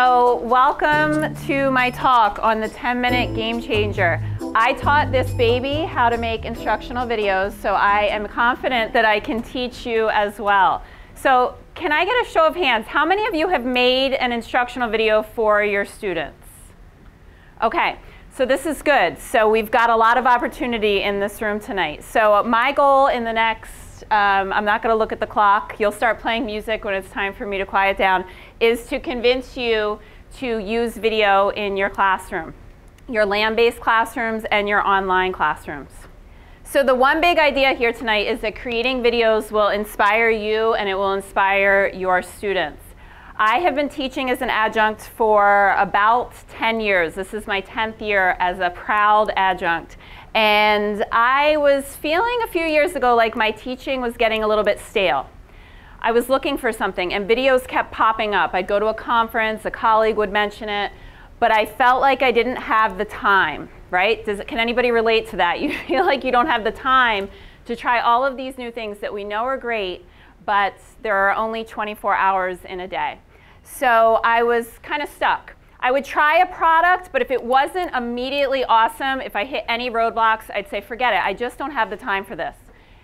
So welcome to my talk on the 10-minute game changer. I taught this baby how to make instructional videos, so I am confident that I can teach you as well. So can I get a show of hands? How many of you have made an instructional video for your students? Okay, so this is good. So we've got a lot of opportunity in this room tonight. So my goal in the next, I'm not going to look at the clock, you'll start playing music when it's time for me to quiet down, is to convince you to use video in your classroom, your land-based classrooms and your online classrooms. So the one big idea here tonight is that creating videos will inspire you and it will inspire your students. I have been teaching as an adjunct for about 10 years. This is my 10th year as a proud adjunct. And I was feeling a few years ago like my teaching was getting a little bit stale. I was looking for something and videos kept popping up. I'd go to a conference, a colleague would mention it, but I felt like I didn't have the time, right? Can anybody relate to that? You feel like you don't have the time to try all of these new things that we know are great, but there are only 24 hours in a day. So I was kind of stuck. I would try a product, but if it wasn't immediately awesome, if I hit any roadblocks, I'd say, forget it. I just don't have the time for this.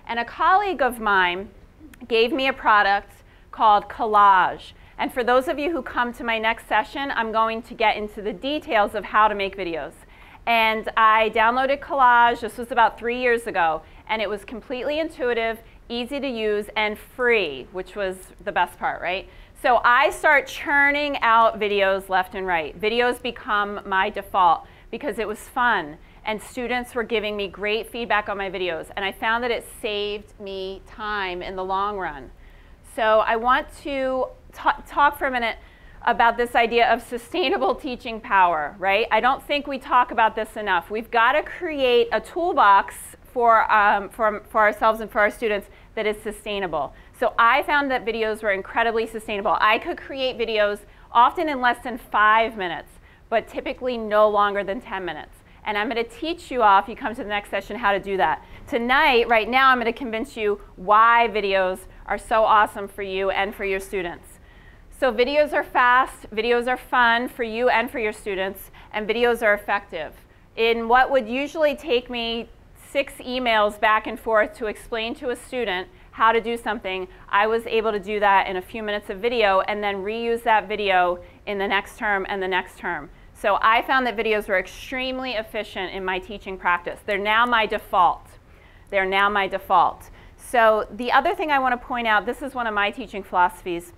And a colleague of mine gave me a product called Collage. And for those of you who come to my next session, I'm going to get into the details of how to make videos. And I downloaded Collage. This was about 3 years ago. And it was completely intuitive, easy to use, and free, which was the best part, right? So I start churning out videos left and right. Videos become my default because it was fun and students were giving me great feedback on my videos, and I found that it saved me time in the long run. So I want to talk for a minute about this idea of sustainable teaching power, right? I don't think we talk about this enough. We've got to create a toolbox for ourselves and for our students that is sustainable. So I found that videos were incredibly sustainable. I could create videos often in less than 5 minutes, but typically no longer than 10 minutes. And I'm going to teach you all, if you come to the next session, how to do that. Tonight, right now, I'm going to convince you why videos are so awesome for you and for your students. So videos are fast, videos are fun for you and for your students, and videos are effective. In what would usually take me 6 emails back and forth to explain to a student how to do something, I was able to do that in a few minutes of video and then reuse that video in the next term and the next term. So I found that videos were extremely efficient in my teaching practice. They're now my default. They're now my default. So the other thing I want to point out, this is one of my teaching philosophies.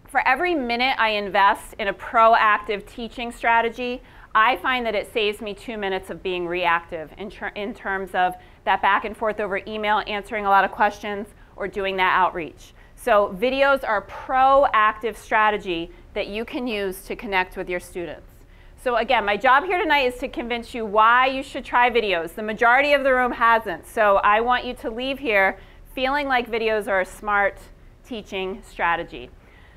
For every minute I invest in a proactive teaching strategy, I find that it saves me 2 minutes of being reactive in terms of that back and forth over email, answering a lot of questions, or doing that outreach. So videos are a proactive strategy that you can use to connect with your students. So again, my job here tonight is to convince you why you should try videos. The majority of the room hasn't. So I want you to leave here feeling like videos are a smart teaching strategy.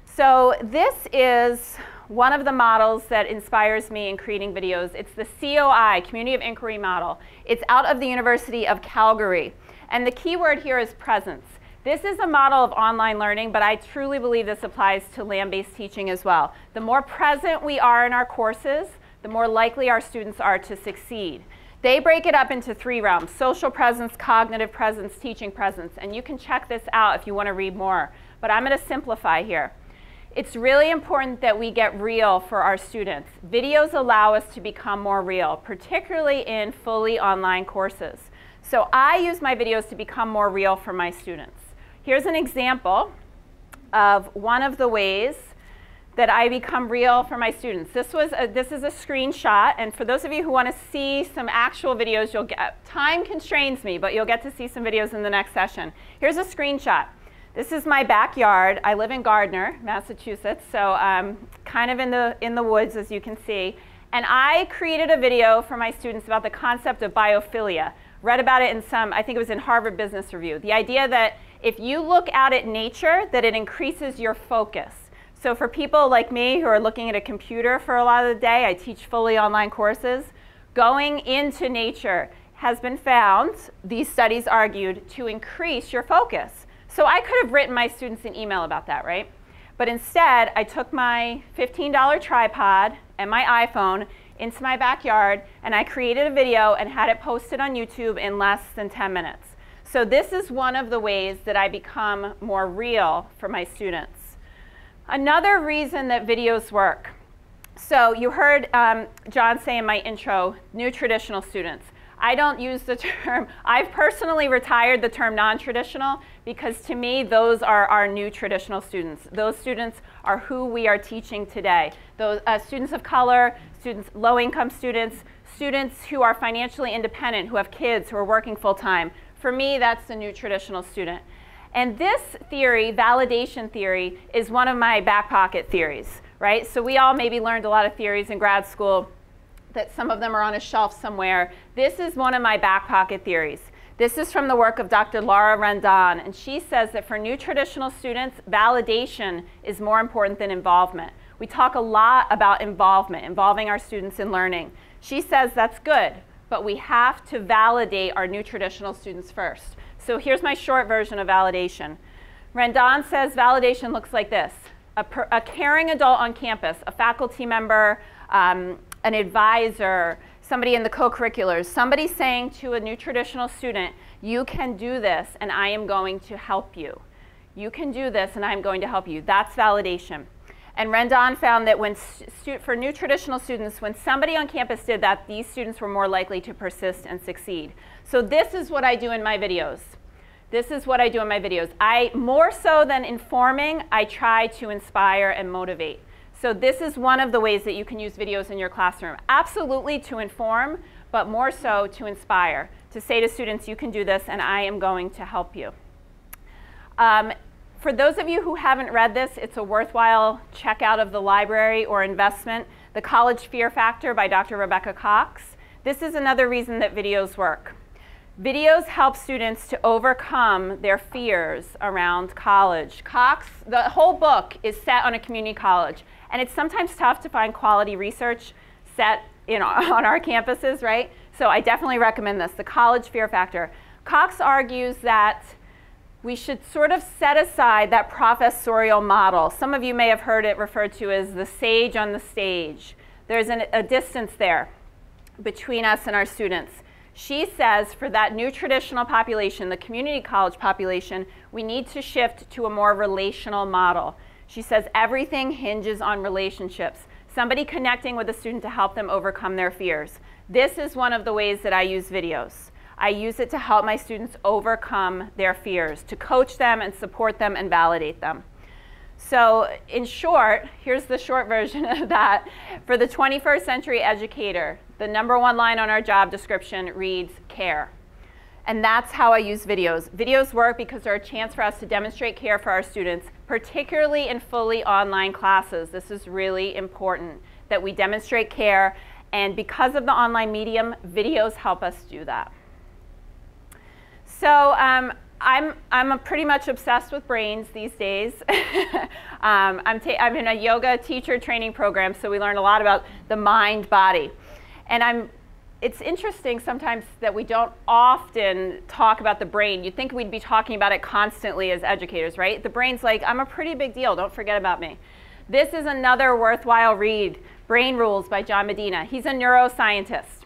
So this is one of the models that inspires me in creating videos. It's the COI, Community of Inquiry model. It's out of the University of Calgary. And the key word here is presence. This is a model of online learning, but I truly believe this applies to land-based teaching as well. The more present we are in our courses, the more likely our students are to succeed. They break it up into 3 realms: social presence, cognitive presence, teaching presence. And you can check this out if you want to read more. But I'm going to simplify here. It's really important that we get real for our students. Videos allow us to become more real, particularly in fully online courses. So I use my videos to become more real for my students. Here's an example of one of the ways that I become real for my students. This is a screenshot, and for those of you who want to see some actual videos, you'll get, time constrains me, but you'll get to see some videos in the next session. Here's a screenshot. This is my backyard. I live in Gardner, Massachusetts, so I'm kind of in the woods, as you can see. And I created a video for my students about the concept of biophilia. Read about it in I think it was in Harvard Business Review. The idea that if you look out at nature, that it increases your focus. So for people like me who are looking at a computer for a lot of the day, I teach fully online courses, going into nature has been found, these studies argued, to increase your focus. So I could have written my students an email about that, right? But instead, I took my $15 tripod and my iPhone into my backyard, and I created a video and had it posted on YouTube in less than 10 minutes. So this is one of the ways that I become more real for my students. Another reason that videos work. So you heard John say in my intro, new traditional students. I don't use the term, I've personally retired the term non-traditional because to me those are our new traditional students. Those students are who we are teaching today. Those students of color, students, low-income students, students who are financially independent, who have kids, who are working full-time. For me, that's the new traditional student. And this theory, validation theory, is one of my back pocket theories, right? So we all maybe learned a lot of theories in grad school, that some of them are on a shelf somewhere. This is one of my back pocket theories. This is from the work of Dr. Laura Rendon, and she says that for new traditional students, validation is more important than involvement. We talk a lot about involvement, involving our students in learning. She says that's good, but we have to validate our new traditional students first. So here's my short version of validation. Rendon says validation looks like this. A caring adult on campus, a faculty member, an advisor, somebody in the co-curriculars, somebody saying to a new traditional student, you can do this and I am going to help you. You can do this and I'm going to help you. That's validation. And Rendon found that for new traditional students, when somebody on campus did that, these students were more likely to persist and succeed. So this is what I do in my videos. This is what I do in my videos. More so than informing, I try to inspire and motivate. So this is one of the ways that you can use videos in your classroom. Absolutely to inform, but more so to inspire, to say to students, you can do this and I am going to help you. For those of you who haven't read this, it's a worthwhile check out of the library or investment, The College Fear Factor by Dr. Rebecca Cox. This is another reason that videos work. Videos help students to overcome their fears around college. Cox, the whole book is set on a community college, and it's sometimes tough to find quality research set on our campuses, right? So I definitely recommend this, The College Fear Factor. Cox argues that we should sort of set aside that professorial model. Some of you may have heard it referred to as the sage on the stage. There's a distance there between us and our students. She says for that new traditional population, the community college population, we need to shift to a more relational model. She says everything hinges on relationships. Somebody connecting with a student to help them overcome their fears. This is one of the ways that I use videos. I use it to help my students overcome their fears, to coach them and support them and validate them. So in short, here's the short version of that. For the 21st century educator, the #1 line on our job description reads care. And that's how I use videos. Videos work because they're a chance for us to demonstrate care for our students, particularly in fully online classes. This is really important that we demonstrate care. And because of the online medium, videos help us do that. So I'm pretty much obsessed with brains these days. I'm in a yoga teacher training program, so we learn a lot about the mind body. And it's interesting sometimes that we don't often talk about the brain. You'd think we'd be talking about it constantly as educators, right? The brain's like, I'm a pretty big deal, don't forget about me. This is another worthwhile read, Brain Rules by John Medina. He's a neuroscientist.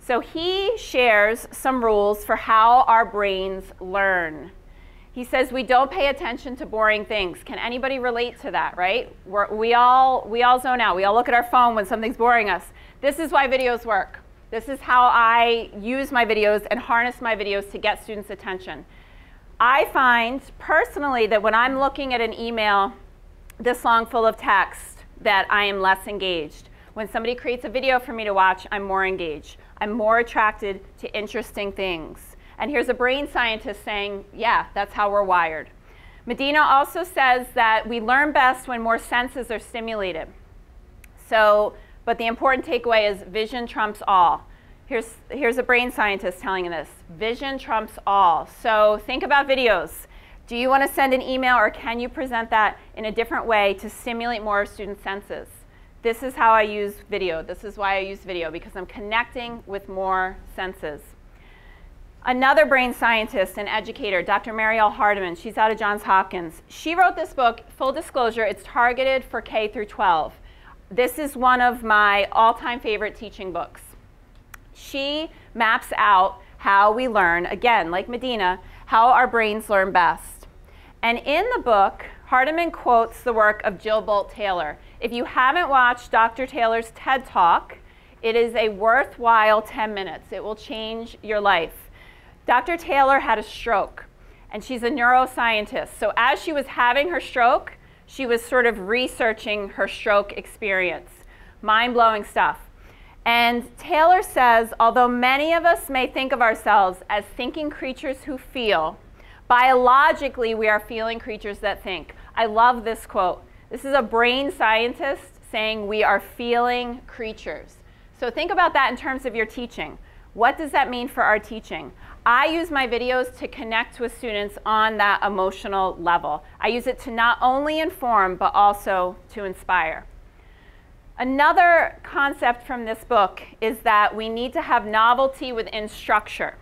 So he shares some rules for how our brains learn. He says we don't pay attention to boring things. Can anybody relate to that, right? We all zone out. We all look at our phone when something's boring us. This is why videos work. This is how I use my videos and harness my videos to get students' attention. I find personally that when I'm looking at an email this long full of text that I am less engaged. When somebody creates a video for me to watch, I'm more engaged. I'm more attracted to interesting things. And here's a brain scientist saying, yeah, that's how we're wired. Medina also says that we learn best when more senses are stimulated. But the important takeaway is vision trumps all. Here's a brain scientist telling you this. Vision trumps all. So think about videos. Do you want to send an email, or can you present that in a different way to stimulate more of student senses? This is how I use video. This is why I use video, because I'm connecting with more senses. Another brain scientist and educator, Dr. Marielle Hardiman, she's out of Johns Hopkins. She wrote this book, full disclosure, it's targeted for K through 12. This is one of my all-time favorite teaching books. She maps out how we learn, again, like Medina, how our brains learn best. And in the book, Hardiman quotes the work of Jill Bolte Taylor. If you haven't watched Dr. Taylor's TED Talk, it is a worthwhile 10 minutes. It will change your life. Dr. Taylor had a stroke, and she's a neuroscientist. So as she was having her stroke, she was sort of researching her stroke experience. Mind-blowing stuff. And Taylor says, although many of us may think of ourselves as thinking creatures who feel, biologically we are feeling creatures that think. I love this quote. This is a brain scientist saying we are feeling creatures. So think about that in terms of your teaching. What does that mean for our teaching? I use my videos to connect with students on that emotional level. I use it to not only inform, but also to inspire. Another concept from this book is that we need to have novelty within structure.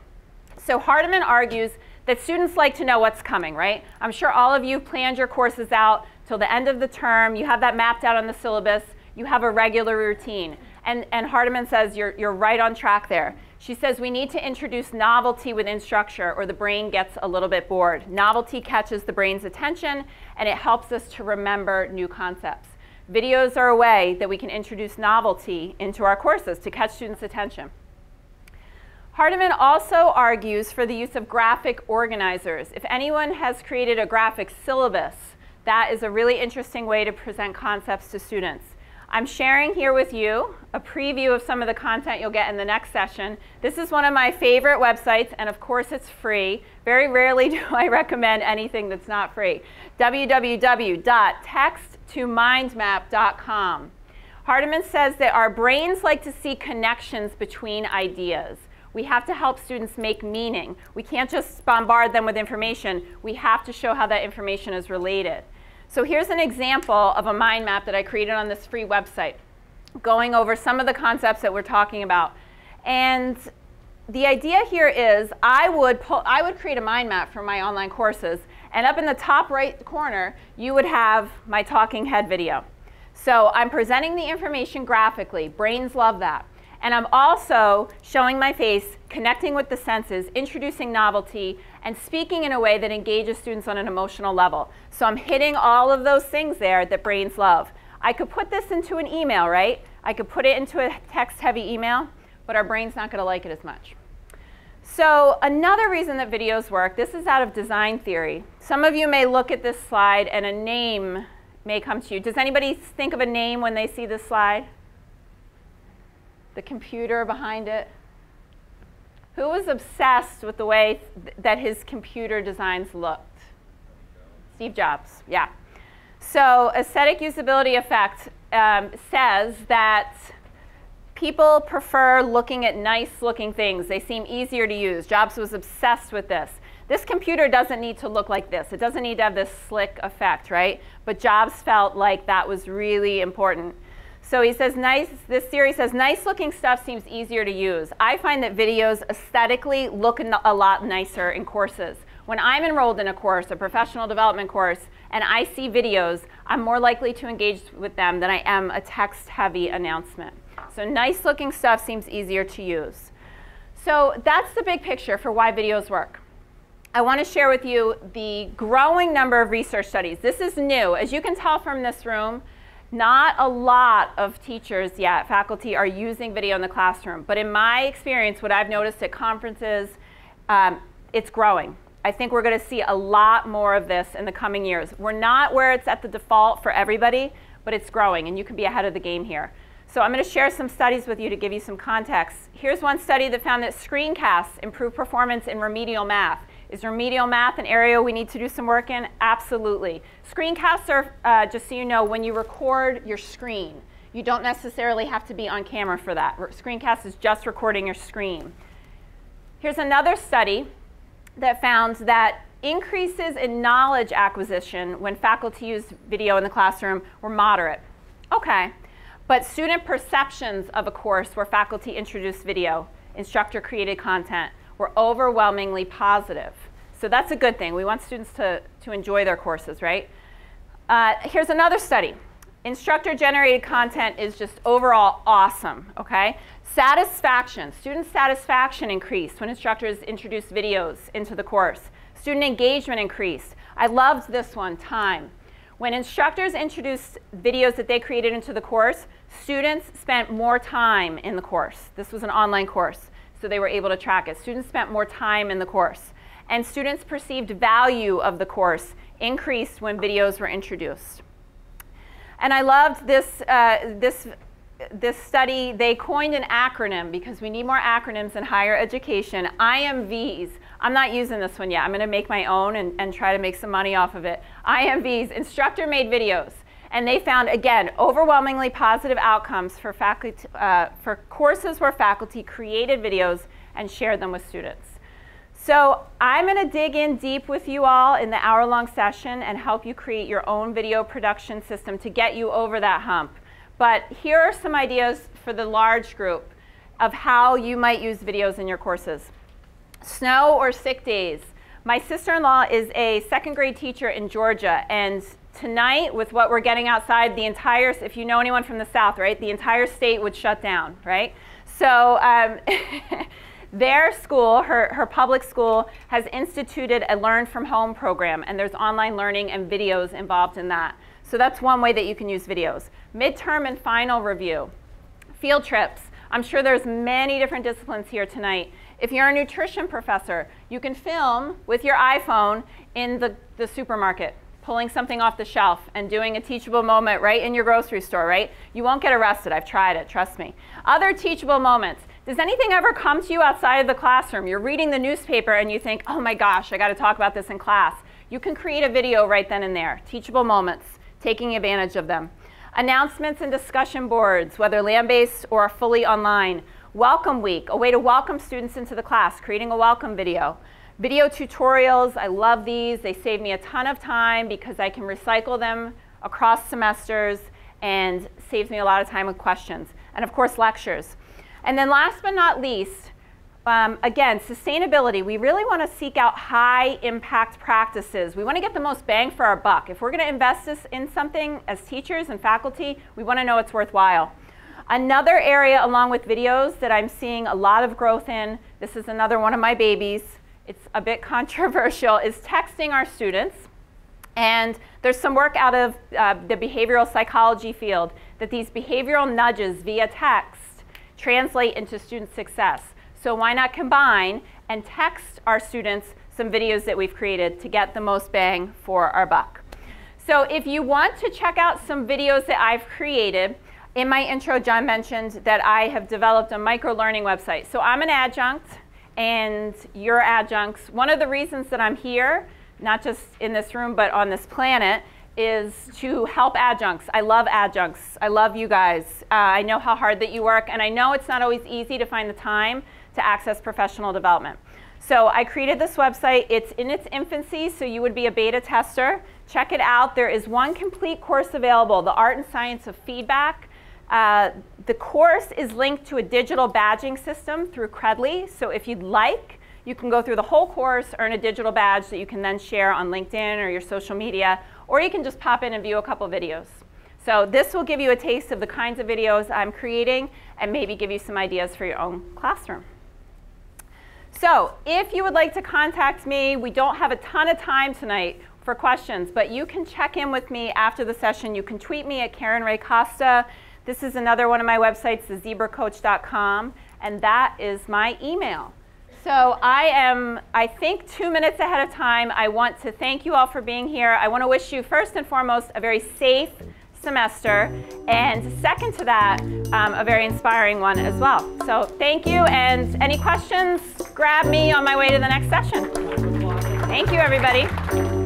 So Hardiman argues that students like to know what's coming, right? I'm sure all of you planned your courses out till the end of the term. You have that mapped out on the syllabus. You have a regular routine. And Hardiman says you're right on track there. She says we need to introduce novelty within structure or the brain gets a little bit bored. Novelty catches the brain's attention and it helps us to remember new concepts. Videos are a way that we can introduce novelty into our courses to catch students' attention. Hardiman also argues for the use of graphic organizers. If anyone has created a graphic syllabus, that is a really interesting way to present concepts to students. I'm sharing here with you a preview of some of the content you'll get in the next session. This is one of my favorite websites, and of course it's free. Very rarely do I recommend anything that's not free. www.texttomindmap.com. Hardiman says that our brains like to see connections between ideas. We have to help students make meaning. We can't just bombard them with information. We have to show how that information is related. So here's an example of a mind map that I created on this free website, going over some of the concepts that we're talking about. And the idea here is I would create a mind map for my online courses, and up in the top right corner, you would have my talking head video. So I'm presenting the information graphically. Brains love that. And I'm also showing my face, connecting with the senses, introducing novelty, and speaking in a way that engages students on an emotional level. So I'm hitting all of those things there that brains love. I could put this into an email, right? I could put it into a text-heavy email, but our brain's not going to like it as much. So another reason that videos work, this is out of design theory. Some of you may look at this slide and a name may come to you. Does anybody think of a name when they see this slide? The computer behind it. Who was obsessed with the way that his computer designs looked? Steve Jobs, yeah. So ascetic usability effect says that people prefer looking at nice looking things. They seem easier to use. Jobs was obsessed with this. This computer doesn't need to look like this. It doesn't need to have this slick effect, right? But Jobs felt like that was really important. So he says, this theory says, nice looking stuff seems easier to use. I find that videos aesthetically look a lot nicer in courses. When I'm enrolled in a course, a professional development course, and I see videos, I'm more likely to engage with them than I am a text-heavy announcement. So nice looking stuff seems easier to use. So that's the big picture for why videos work. I want to share with you the growing number of research studies. This is new. As you can tell from this room, not a lot of teachers yet, faculty, are using video in the classroom. But in my experience, what I've noticed at conferences, it's growing. I think we're going to see a lot more of this in the coming years. We're not where it's at the default for everybody, but it's growing, and you can be ahead of the game here. So I'm going to share some studies with you to give you some context. Here's one study that found that screencasts improve performance in remedial math. Is remedial math an area we need to do some work in? Absolutely. Screencasts are, just so you know, when you record your screen. You don't necessarily have to be on camera for that. Screencast is just recording your screen. Here's another study that found that increases in knowledge acquisition when faculty used video in the classroom were moderate. Okay, but student perceptions of a course where faculty introduced video, instructor created content, were overwhelmingly positive. So that's a good thing. We want students to enjoy their courses, right? Here's another study. Instructor-generated content is just overall awesome, okay? Satisfaction, student satisfaction increased when instructors introduced videos into the course. Student engagement increased. I loved this one, time. When instructors introduced videos that they created into the course, students spent more time in the course. This was an online course, so they were able to track it. Students spent more time in the course. And students' perceived value of the course increased when videos were introduced. And I loved this, this study. They coined an acronym because we need more acronyms in higher education. IMVs. I'm not using this one yet. I'm going to make my own and try to make some money off of it. IMVs, instructor-made videos. And they found, again, overwhelmingly positive outcomes for faculty, for courses where faculty created videos and shared them with students. So I'm going to dig in deep with you all in the hour-long session and help you create your own video production system to get you over that hump. But here are some ideas for the large group of how you might use videos in your courses. Snow or sick days. My sister-in-law is a second grade teacher in Georgia, and tonight, with what we're getting outside, the entire, if you know anyone from the South, right, the entire state would shut down, right? So their school, her public school, has instituted a Learn from Home program, and there's online learning and videos involved in that. So that's one way that you can use videos. Midterm and final review. Field trips. I'm sure there's many different disciplines here tonight. If you're a nutrition professor, you can film with your iPhone in the supermarket, pulling something off the shelf and doing a teachable moment right in your grocery store, right? You won't get arrested. I've tried it, trust me. Other teachable moments. Does anything ever come to you outside of the classroom? You're reading the newspaper and you think, oh my gosh, I got to talk about this in class. You can create a video right then and there. Teachable moments, taking advantage of them. Announcements and discussion boards, whether land-based or fully online. Welcome week, a way to welcome students into the class, creating a welcome video. Video tutorials, I love these. They save me a ton of time because I can recycle them across semesters and saves me a lot of time with questions. And of course, lectures. And then last but not least, again, sustainability. We really want to seek out high impact practices. We want to get the most bang for our buck. If we're going to invest this in something as teachers and faculty, we want to know it's worthwhile. Another area along with videos that I'm seeing a lot of growth in, this is another one of my babies, it's a bit controversial, is texting our students. And there's some work out of the behavioral psychology field that these behavioral nudges via text translate into student success. So why not combine and text our students some videos that we've created to get the most bang for our buck. So if you want to check out some videos that I've created, in my intro, John mentioned that I have developed a Microlearning website. So I'm an adjunct and you're adjuncts. One of the reasons that I'm here, not just in this room, but on this planet, is to help adjuncts. I love adjuncts. I love you guys. I know how hard that you work, and I know it's not always easy to find the time to access professional development. So I created this website. It's in its infancy, so you would be a beta tester. Check it out. There is one complete course available, The Art and Science of Feedback. The course is linked to a digital badging system through Credly. So if you'd like, you can go through the whole course, earn a digital badge that you can then share on LinkedIn or your social media, or you can just pop in and view a couple videos. So this will give you a taste of the kinds of videos I'm creating and maybe give you some ideas for your own classroom. So if you would like to contact me, we don't have a ton of time tonight for questions, but you can check in with me after the session. You can tweet me at Karen Costa. This is another one of my websites, thezebracoach.com, and that is my email. So I am, I think, 2 minutes ahead of time. I want to thank you all for being here. I want to wish you, first and foremost, a very safe semester, and second to that, a very inspiring one as well. So thank you, and any questions, grab me on my way to the next session. Thank you, everybody.